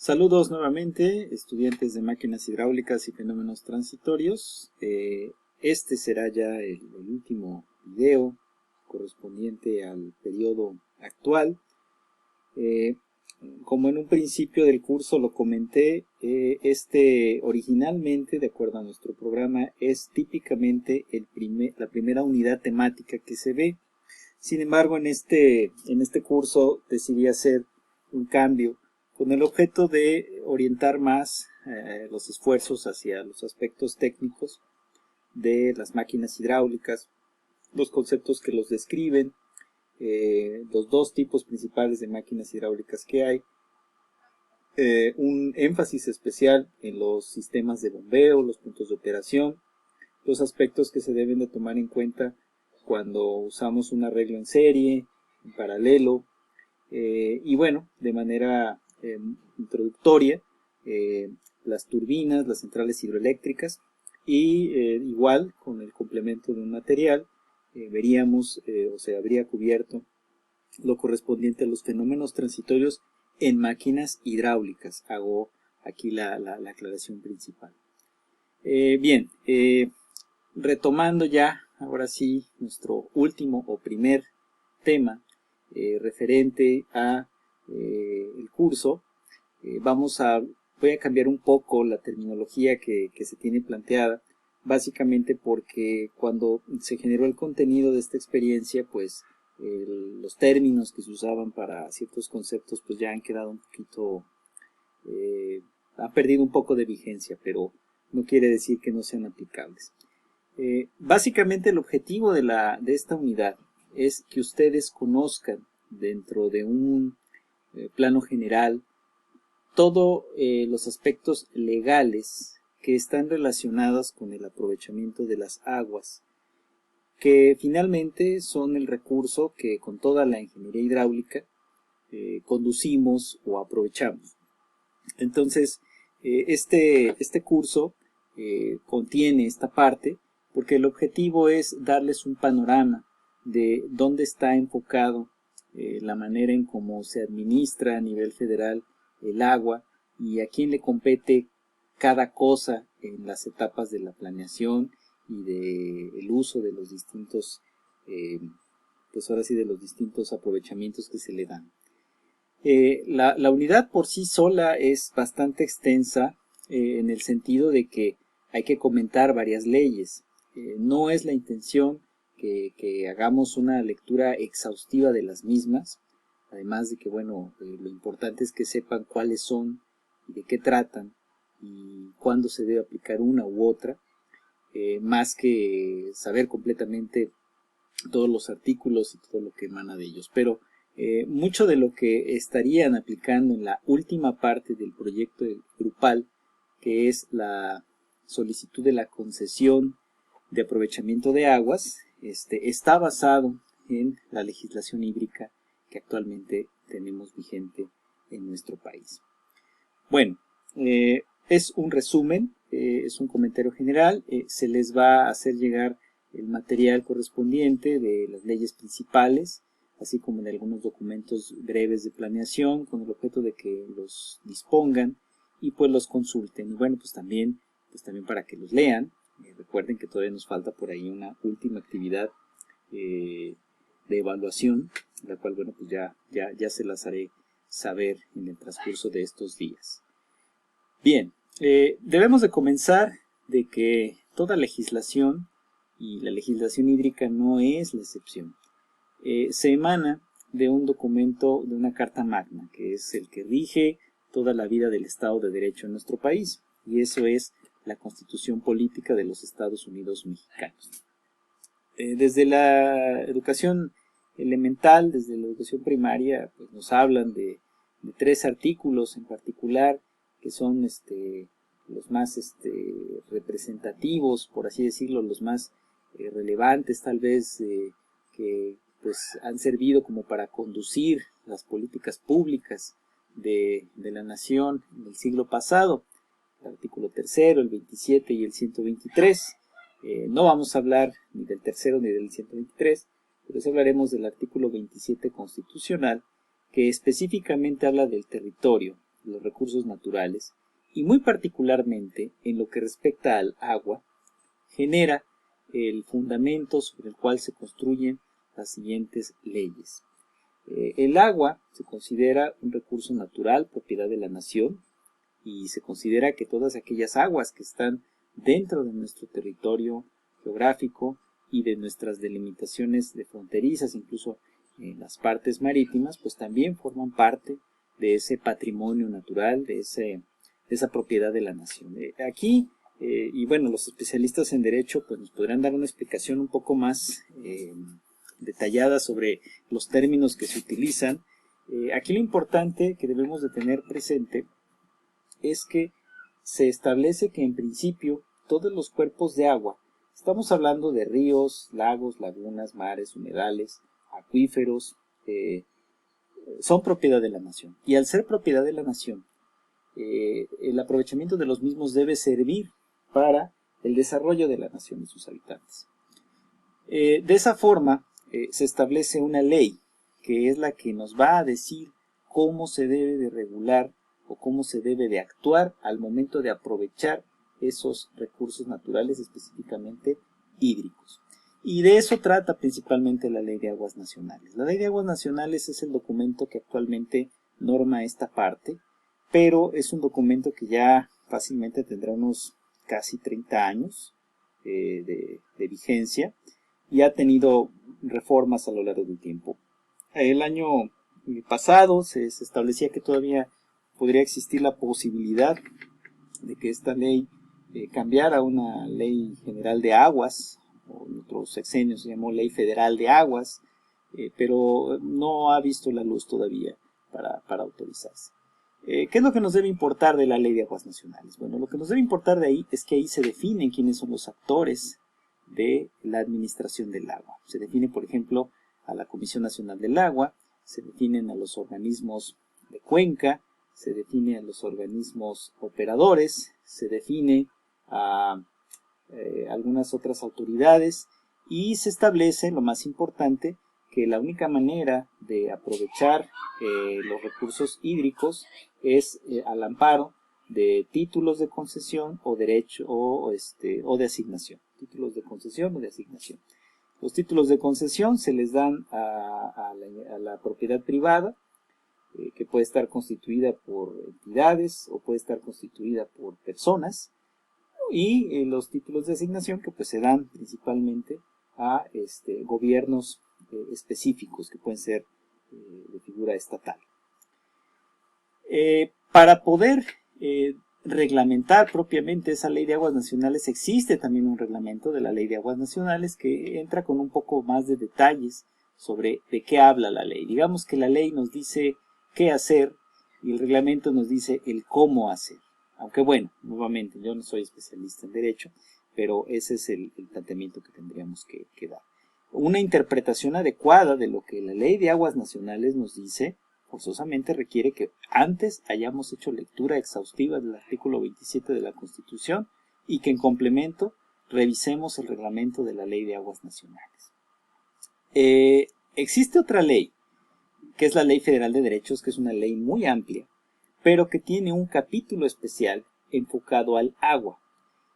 Saludos nuevamente, estudiantes de máquinas hidráulicas y fenómenos transitorios. Este será ya el último video correspondiente al periodo actual. Como en un principio del curso lo comenté, originalmente, de acuerdo a nuestro programa, es típicamente la primera unidad temática que se ve. Sin embargo, en este curso decidí hacer un cambio con el objeto de orientar más los esfuerzos hacia los aspectos técnicos de las máquinas hidráulicas, los conceptos que los describen, los dos tipos principales de máquinas hidráulicas que hay, un énfasis especial en los sistemas de bombeo, los puntos de operación, los aspectos que se deben de tomar en cuenta cuando usamos un arreglo en serie, en paralelo, y bueno, de manera introductoria, las turbinas, las centrales hidroeléctricas, y igual con el complemento de un material, veríamos o se habría cubierto lo correspondiente a los fenómenos transitorios en máquinas hidráulicas. Hago aquí la aclaración principal. Bien, retomando ya, ahora sí, nuestro último o primer tema referente a el curso, voy a cambiar un poco la terminología que se tiene planteada, básicamente porque cuando se generó el contenido de esta experiencia, pues los términos que se usaban para ciertos conceptos pues ya han quedado un poquito, han perdido un poco de vigencia, pero no quiere decir que no sean aplicables. Básicamente el objetivo de esta unidad es que ustedes conozcan dentro de un plano general todos los aspectos legales que están relacionados con el aprovechamiento de las aguas, que finalmente son el recurso que con toda la ingeniería hidráulica conducimos o aprovechamos. Entonces, este curso contiene esta parte porque el objetivo es darles un panorama de dónde está enfocado la manera en cómo se administra a nivel federal el agua y a quién le compete cada cosa en las etapas de la planeación y del uso de los distintos, pues ahora sí, de los distintos aprovechamientos que se le dan. La unidad por sí sola es bastante extensa en el sentido de que hay que comentar varias leyes. No es la intención que hagamos una lectura exhaustiva de las mismas, además de que, bueno, lo importante es que sepan cuáles son y de qué tratan y cuándo se debe aplicar una u otra, más que saber completamente todos los artículos y todo lo que emana de ellos. Pero mucho de lo que estarían aplicando en la última parte del proyecto grupal, que es la solicitud de la concesión de aprovechamiento de aguas, está basado en la legislación hídrica que actualmente tenemos vigente en nuestro país. Bueno, es un resumen, es un comentario general, se les va a hacer llegar el material correspondiente de las leyes principales, así como de algunos documentos breves de planeación, con el objeto de que los dispongan y pues los consulten. Y bueno, pues también para que los lean. Recuerden que todavía nos falta por ahí una última actividad de evaluación, la cual, bueno, pues ya se las haré saber en el transcurso de estos días. Bien, debemos de comenzar de que toda legislación, y la legislación hídrica no es la excepción, se emana de un documento, de una carta magna, que es el que rige toda la vida del Estado de Derecho en nuestro país, y eso es la Constitución Política de los Estados Unidos Mexicanos. Desde la educación elemental, desde la educación primaria, pues nos hablan de 3 artículos en particular, que son los más representativos, por así decirlo, los más relevantes tal vez, que pues han servido como para conducir las políticas públicas de la nación en el siglo pasado. El artículo 3, el 27 y el 123. No vamos a hablar ni del 3 ni del 123, pero sí hablaremos del artículo 27 constitucional, que específicamente habla del territorio los recursos naturales, y muy particularmente en lo que respecta al agua, genera el fundamento sobre el cual se construyen las siguientes leyes. El agua se considera un recurso natural, propiedad de la nación, y se considera que todas aquellas aguas que están dentro de nuestro territorio geográfico y de nuestras delimitaciones de fronterizas, incluso en las partes marítimas, pues también forman parte de ese patrimonio natural, de esa propiedad de la nación. Aquí, y bueno, los especialistas en derecho pues nos podrán dar una explicación un poco más detallada sobre los términos que se utilizan. Aquí lo importante que debemos de tener presente es que se establece que en principio todos los cuerpos de agua, estamos hablando de ríos, lagos, lagunas, mares, humedales, acuíferos, son propiedad de la nación. Y al ser propiedad de la nación, el aprovechamiento de los mismos debe servir para el desarrollo de la nación y sus habitantes. De esa forma, se establece una ley que es la que nos va a decir cómo se debe de regular o cómo se debe de actuar al momento de aprovechar esos recursos naturales, específicamente hídricos. Y de eso trata principalmente la Ley de Aguas Nacionales. La Ley de Aguas Nacionales es el documento que actualmente norma esta parte, pero es un documento que ya fácilmente tendrá unos casi 30 años de vigencia y ha tenido reformas a lo largo del tiempo. El año pasado se establecía que todavía podría existir la posibilidad de que esta ley cambiara a una ley general de aguas, o en otros sexenios se llamó Ley Federal de Aguas, pero no ha visto la luz todavía para autorizarse. ¿Qué es lo que nos debe importar de la Ley de Aguas Nacionales? Bueno, lo que nos debe importar de ahí es que ahí se definen quiénes son los actores de la administración del agua. Se define, por ejemplo, a la Comisión Nacional del Agua, se definen a los organismos de cuenca, se define a los organismos operadores, se define a algunas otras autoridades y se establece, lo más importante, que la única manera de aprovechar los recursos hídricos es al amparo de títulos de concesión o derecho o de asignación. Títulos de concesión o de asignación. Los títulos de concesión se les dan a la propiedad privada, que puede estar constituida por entidades o puede estar constituida por personas, y los títulos de asignación que pues se dan principalmente a gobiernos específicos que pueden ser de figura estatal. Para poder reglamentar propiamente esa Ley de Aguas Nacionales, existe también un reglamento de la Ley de Aguas Nacionales que entra con un poco más de detalles sobre de qué habla la ley. Digamos que la ley nos dice qué hacer y el reglamento nos dice el cómo hacer. Aunque bueno, nuevamente, yo no soy especialista en derecho, pero ese es el planteamiento que tendríamos que dar. Una interpretación adecuada de lo que la Ley de Aguas Nacionales nos dice forzosamente requiere que antes hayamos hecho lectura exhaustiva del artículo 27 de la Constitución y que en complemento revisemos el reglamento de la Ley de Aguas Nacionales. Existe otra ley, que es la Ley Federal de Derechos, que es una ley muy amplia, pero que tiene un capítulo especial enfocado al agua.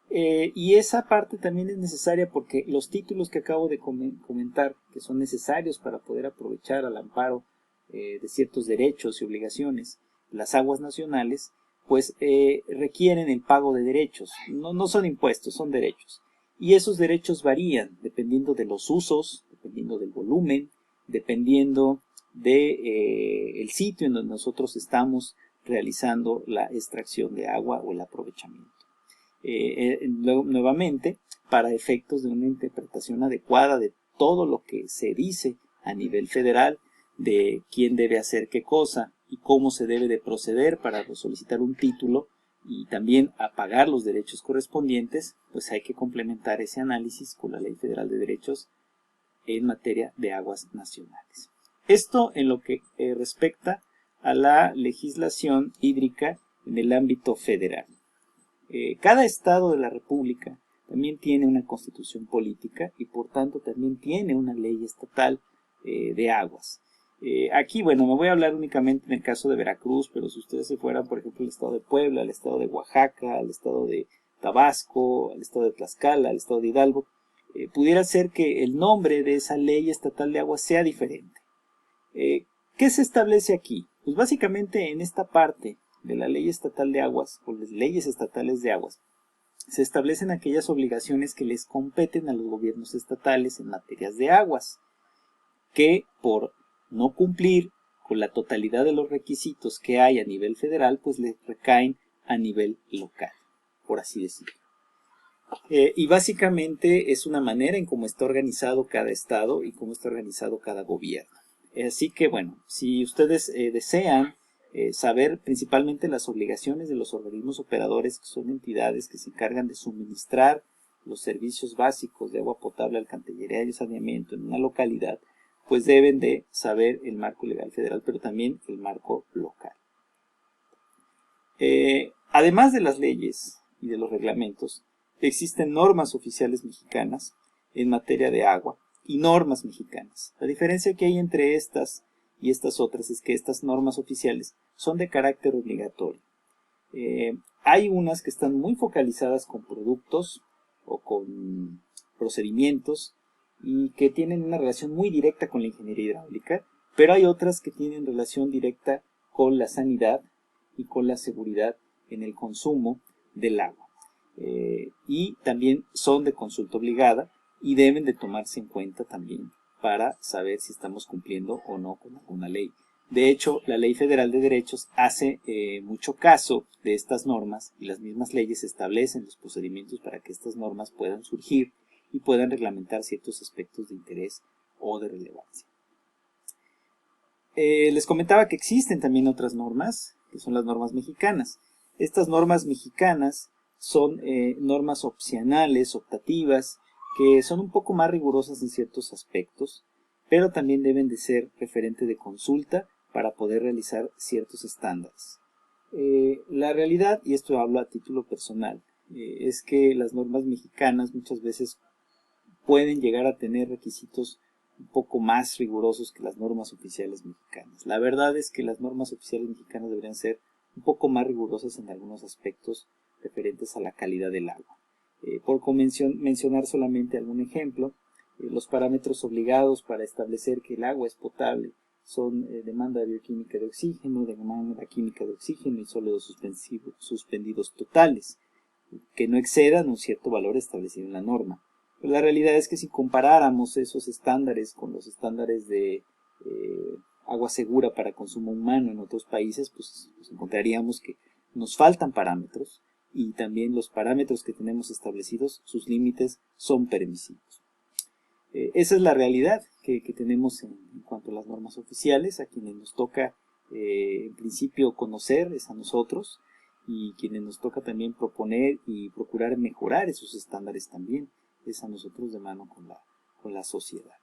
Y esa parte también es necesaria porque los títulos que acabo de comentar, que son necesarios para poder aprovechar al amparo de ciertos derechos y obligaciones, las aguas nacionales, pues requieren el pago de derechos. No son impuestos, son derechos. Y esos derechos varían dependiendo de los usos, dependiendo del volumen, dependiendo del sitio en donde nosotros estamos realizando la extracción de agua o el aprovechamiento. Nuevamente, para efectos de una interpretación adecuada de todo lo que se dice a nivel federal, de quién debe hacer qué cosa y cómo se debe de proceder para solicitar un título y también a pagar los derechos correspondientes, pues hay que complementar ese análisis con la Ley Federal de Derechos en materia de aguas nacionales. Esto en lo que respecta a la legislación hídrica en el ámbito federal. Cada estado de la República también tiene una constitución política y por tanto también tiene una ley estatal de aguas. Aquí, bueno, me voy a hablar únicamente en el caso de Veracruz, pero si ustedes se fueran, por ejemplo, al estado de Puebla, al estado de Oaxaca, al estado de Tabasco, al estado de Tlaxcala, al estado de Hidalgo, pudiera ser que el nombre de esa ley estatal de agua sea diferente. ¿Qué se establece aquí? Pues básicamente en esta parte de la ley estatal de aguas, o las leyes estatales de aguas, se establecen aquellas obligaciones que les competen a los gobiernos estatales en materias de aguas, que por no cumplir con la totalidad de los requisitos que hay a nivel federal, pues les recaen a nivel local, por así decirlo. Y básicamente es una manera en cómo está organizado cada estado y cómo está organizado cada gobierno. Así que bueno, si ustedes desean saber principalmente las obligaciones de los organismos operadores, que son entidades que se encargan de suministrar los servicios básicos de agua potable, alcantarillado y saneamiento en una localidad, pues deben de saber el marco legal federal, pero también el marco local. Además de las leyes y de los reglamentos, existen normas oficiales mexicanas en materia de agua y normas mexicanas. La diferencia que hay entre estas y estas otras es que estas normas oficiales son de carácter obligatorio. Hay unas que están muy focalizadas con productos o con procedimientos y que tienen una relación muy directa con la ingeniería hidráulica, pero hay otras que tienen relación directa con la sanidad y con la seguridad en el consumo del agua. Y también son de consulta obligada y deben de tomarse en cuenta también para saber si estamos cumpliendo o no con alguna ley. De hecho, la Ley Federal de Derechos hace mucho caso de estas normas y las mismas leyes establecen los procedimientos para que estas normas puedan surgir y puedan reglamentar ciertos aspectos de interés o de relevancia. Les comentaba que existen también otras normas, que son las normas mexicanas. Estas normas mexicanas son normas opcionales, optativas, que son un poco más rigurosas en ciertos aspectos, pero también deben de ser referente de consulta para poder realizar ciertos estándares. La realidad, y esto hablo a título personal, es que las normas mexicanas muchas veces pueden llegar a tener requisitos un poco más rigurosos que las normas oficiales mexicanas. La verdad es que las normas oficiales mexicanas deberían ser un poco más rigurosas en algunos aspectos referentes a la calidad del agua. Por mencionar solamente algún ejemplo, los parámetros obligados para establecer que el agua es potable son demanda bioquímica de oxígeno, demanda química de oxígeno y sólidos suspendidos totales, que no excedan un cierto valor establecido en la norma. Pero la realidad es que si comparáramos esos estándares con los estándares de agua segura para consumo humano en otros países, pues encontraríamos que nos faltan parámetros y también los parámetros que tenemos establecidos, sus límites son permisivos. Esa es la realidad que tenemos en cuanto a las normas oficiales. A quienes nos toca en principio conocer es a nosotros, y quienes nos toca también proponer y procurar mejorar esos estándares también es a nosotros de mano con la sociedad.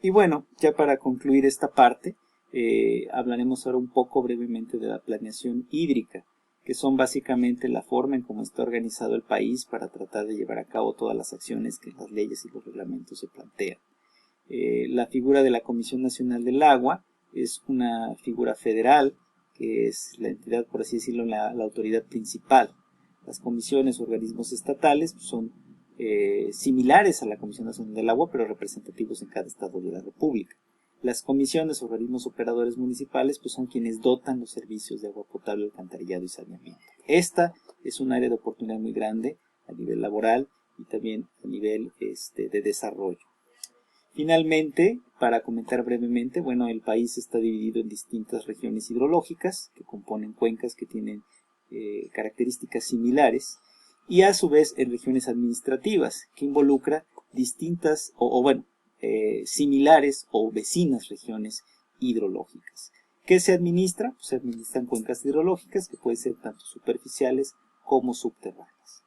Y bueno, ya para concluir esta parte, hablaremos ahora un poco brevemente de la planeación hídrica, que son básicamente la forma en cómo está organizado el país para tratar de llevar a cabo todas las acciones que las leyes y los reglamentos se plantean. La figura de la Comisión Nacional del Agua es una figura federal, que es la entidad, por así decirlo, la autoridad principal. Las comisiones o organismos estatales son similares a la Comisión Nacional del Agua, pero representativos en cada estado de la República. Las comisiones o organismos operadores municipales pues son quienes dotan los servicios de agua potable, alcantarillado y saneamiento. Esta es un área de oportunidad muy grande a nivel laboral y también a nivel de desarrollo. Finalmente, para comentar brevemente, bueno, el país está dividido en distintas regiones hidrológicas que componen cuencas que tienen características similares, y a su vez en regiones administrativas que involucra distintas similares o vecinas regiones hidrológicas. ¿Qué se administra? Pues se administran cuencas hidrológicas que pueden ser tanto superficiales como subterráneas.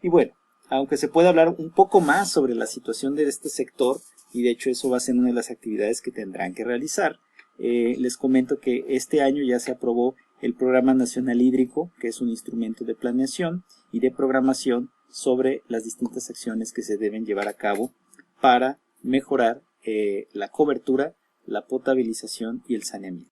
Y bueno, aunque se puede hablar un poco más sobre la situación de este sector, y de hecho eso va a ser una de las actividades que tendrán que realizar, les comento que este año ya se aprobó el Programa Nacional Hídrico, que es un instrumento de planeación y de programación sobre las distintas acciones que se deben llevar a cabo para mejorar la cobertura, la potabilización y el saneamiento.